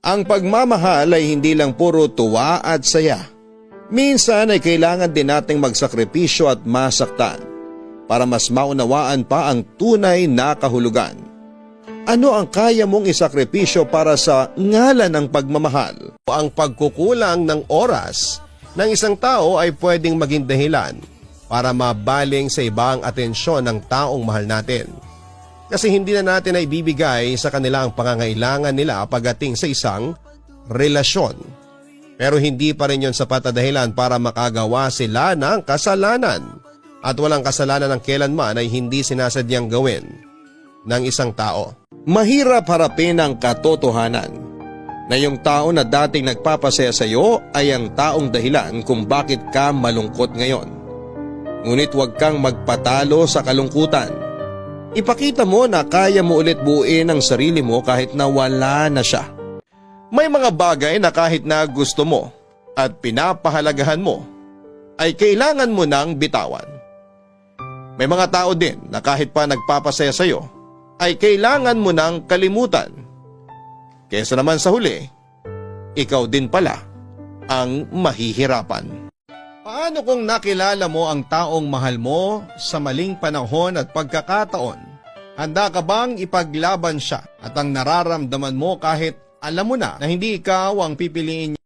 Ang pagmamahal ay hindi lang puro tuwa at saya. Minsan ay kailangan din nating magsakripisyo at masaktan para mas maunawaan pa ang tunay na kahulugan. Ano ang kaya mong isakripisyo para sa ngalan ng pagmamahal? Ang pagkukulang ng oras ng isang tao ay pwedeng maging dahilan para mabaling sa ibang atensyon ng taong mahal natin. Kasi hindi na natin ay ibibigay sa kanila ang pangangailangan nila pagdating sa isang relasyon. Pero hindi pa rin yon sapat na dahilan para makagawa sila ng kasalanan. At walang kasalanan ng kailanman ay hindi sinasadyang gawin ng isang tao. Mahirap harapin ang katotohanan na yung tao na dating nagpapasaya sa iyo ay ang taong dahilan kung bakit ka malungkot ngayon. Ngunit huwag kang magpatalo sa kalungkutan. Ipakita mo na kaya mo ulit buuin ang sarili mo kahit na wala na siya. May mga bagay na kahit na gusto mo at pinapahalagahan mo ay kailangan mo nang bitawan. May mga tao din na kahit pa nagpapasaya sa iyo ay kailangan mo nang kalimutan. Kesa naman sa huli, ikaw din pala ang mahihirapan. Paano kung nakilala mo ang taong mahal mo sa maling panahon at pagkakataon? Handa ka bang ipaglaban siya at ang nararamdaman mo kahit alam mo na hindi ikaw ang pipiliin niya?